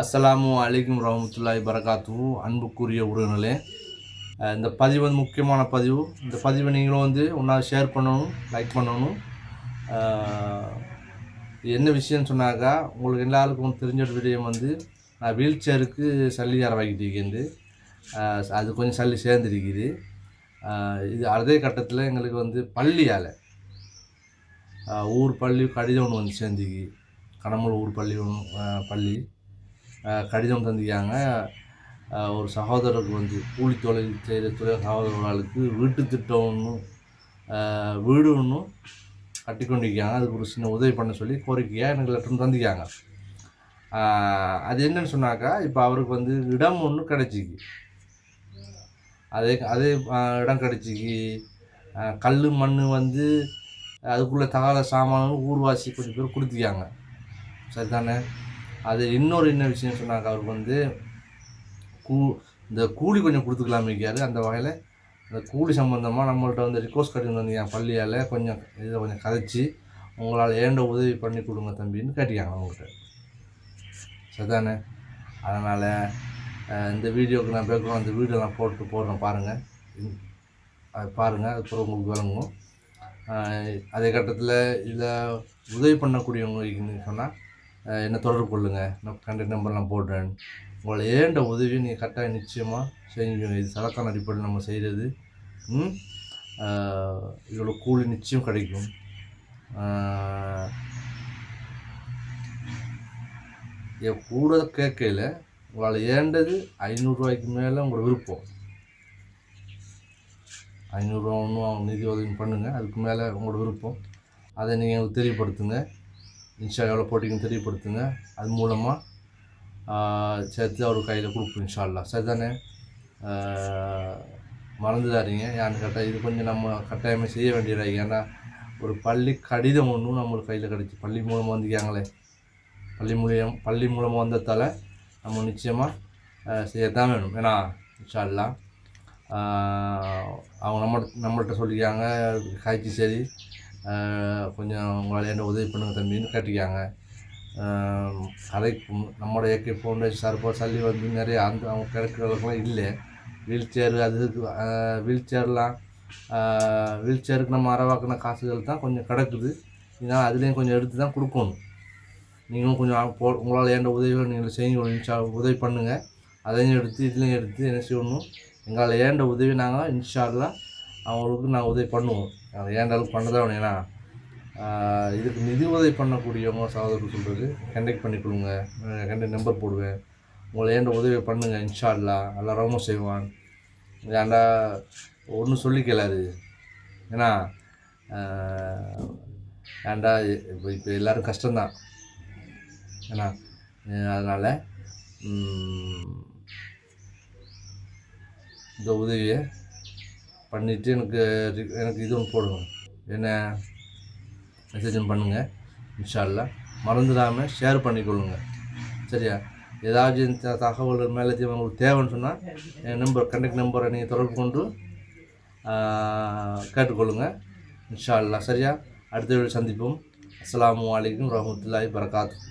அஸ்ஸலாமு அலைக்கும் வரஹ்மத்துல்லாஹி பரகாத்துஹு. அன்புக்குரிய உறவினர்களே, இந்த பதிவு வந்து முக்கியமான பதிவு. இந்த பதிவை நீங்களும் வந்து ஒன்றா ஷேர் பண்ணணும், லைக் பண்ணணும். என்ன விஷயம்னு சொன்னாக்கா, உங்களுக்கு எல்லாருக்கும் தெரிஞ்ச ஒரு விடயம் வந்து நான் வீல் சேருக்கு சல்லி அரவாக்கிட்டு அது கொஞ்சம் சல்லி சேர்ந்துருக்குது. இது அதே கட்டத்தில் எங்களுக்கு வந்து பள்ளியால் ஊர் பள்ளி கடிதம் ஒன்று வந்து சேர்ந்துக்கு. கனமூர் ஊர் பள்ளி பள்ளி கடிதம் தந்திக்காங்க. ஒரு சகோதரருக்கு வந்து கூலி தொழில் செய்கிற சகோதரர்களுக்கு வீட்டு திட்டம் ஒன்றும் வீடு ஒன்றும் கட்டி கொண்டிருக்காங்க. அதுக்கு ஒரு சின்ன உதவி பண்ண சொல்லி கோரிக்கையாக எனக்கு லெட்டர் தந்திக்காங்க. அது என்னன்னு சொன்னாக்கா, இப்போ அவருக்கு வந்து இடம் ஒன்று கிடச்சிக்கு. அதே அதே இடம் கிடச்சிக்கு. கல் மண் வந்து அதுக்குள்ளே தகாத சாமான்கள் ஊர்வாசி கொஞ்சம் பேர் கொடுத்துக்காங்க. சரிதானே? அது என்ன விஷயம் சொன்னாக்கா, அவருக்கு வந்து இந்த கூலி கொஞ்சம் கொடுத்துக்கலாமிக்காரு. அந்த வகையில் இந்த கூலி சம்மந்தமாக நம்மள்கிட்ட வந்து ரிக்வஸ்ட் கட்டி வந்து என் பள்ளியால் கொஞ்சம் இதை கொஞ்சம் கதைச்சி உங்களால் ஏண்ட உதவி பண்ணி கொடுங்க தம்பின்னு கேட்டிக்காங்க அவங்கள்ட்ட. சரிதானே? அதனால் இந்த வீடியோவுக்கு நான் பேக்ரவுண்ட் அந்த வீடியோ நான் போடுறேன் பாருங்கள். அது பாருங்கள், அதுக்கப்புறம் உங்களுக்கு விளங்கும். அதே கட்டத்தில் இதில் உதவி பண்ணக்கூடியவங்க சொன்னால் என்ன தொடர்பு கொள்ளுங்கள். நான் கான்டாக்ட் நம்பர்லாம் போடுறேன். உங்களை ஏண்ட உதவி நீங்கள் கரெக்டாக நிச்சயமாக செஞ்சுக்கோங்க. இது சரக்கான அடிப்படையில் நம்ம செய்கிறது. இதோட கூலி நிச்சயம் கிடைக்கும். என் கூட கேட்கல உங்களால் ஏண்டது 500 ரூபாய்க்கு மேலே உங்களோட விருப்பம். 500 ரூபா ஒன்றும் நிதி உதவி பண்ணுங்கள். அதுக்கு மேலே உங்களோட விருப்பம். அதை நீங்கள் எங்களுக்கு தெரியப்படுத்துங்க. இன்ஷா எவ்வளோ போட்டிங்கன்னு தெரியப்படுத்துங்க. அது மூலமாக சேர்த்து அவர் கையில் கொடுப்போம் இன்ஷா அல்லாஹ். சரிதானே? மறந்துடாதீங்க. ஏன்னு கேட்டால் இது கொஞ்சம் நம்ம கட்டாயமாக செய்ய வேண்டியதாக. ஏன்னா ஒரு பள்ளி கடிதம் ஒன்றும் நம்மளுக்கு கையில் கிடச்சி பள்ளி மூலமாக வந்துக்காங்களே. பள்ளி மூலமாக வந்ததால் நம்ம நிச்சயமாக செய்யத்தான் வேணும். ஏன்னா இன்ஷா அல்லாஹ் அவங்க நம்மள்கிட்ட சொல்லிக்காங்க, காய்ச்சி சரி கொஞ்சம் உங்களால் என்ன உதவி பண்ணுங்க தம்பின்னு கேட்டிக்காங்க. அதை நம்மளோட ஏகே ஃபவுண்டேஷன் சார்பாக சல்லி வந்து நிறைய அவங்க கிடைக்கிறவங்களுக்குலாம் இல்லை. வீல் சேரு வீல் சேருக்கு நம்ம அறவாக்கின காசுகள் தான் கொஞ்சம் கிடக்குது. இதனால் அதுலேயும் கொஞ்சம் எடுத்து தான் கொடுக்கணும். நீங்களும் கொஞ்சம் உங்களால் ஏண்ட உதவிகள் நீங்கள் செய்யணும். உதவி பண்ணுங்கள். அதையும் எடுத்து இதுலேயும் எடுத்து என்ன செய்யணும், எங்களால் ஏண்ட உதவி நாங்கள் இன்ஷா அல்லாஹ் அவங்களுக்கு நாங்கள் உதவி பண்ணுவோம். நாங்கள் ஏண்ட அளவுக்கு பண்ண தான் வேணும். ஏன்னா இதுக்கு நிதி உதவி பண்ணக்கூடியவங்க சகோதரர் சொல்கிறது கண்டெக்ட் பண்ணிக்கொள்ளுங்க. கண்டெக்ட் நம்பர் போடுவேன். உங்களை ஏண்ட உதவி பண்ணுங்கள். இன்ஷா அல்லாஹ் அல்லா ரஹ்மத் செய்வான். ஏன்டா ஒன்றும் சொல்லிக்கலாது. ஏன்னா ஏன்டா இப்போ எல்லோரும் கஷ்டம்தான். ஏன்னா அதனால் இந்த உதவியை பண்ணிவிட்டு எனக்கு இது ஒன்று போடுங்க. என்ன மெசேஜும் பண்ணுங்கள் இன்ஷா அல்லாஹ். மறந்துடாமல் ஷேர் பண்ணிக்கொள்ளுங்கள். சரியா? ஏதாச்சும் இந்த தகவல் மேலே உங்களுக்கு தேவைன்னு சொன்னால் என் நம்பர் கான்டாக்ட் நம்பரை நீங்கள் தொடர்பு கொண்டு கேட்டுக்கொள்ளுங்கள் இன்ஷா அல்லாஹ். சரியா? அடுத்த வீடியோ சந்திப்போம். அஸ்ஸலாமு அலைக்கும் வரஹ்மத்துல்லாஹி பரகாத்துஹு.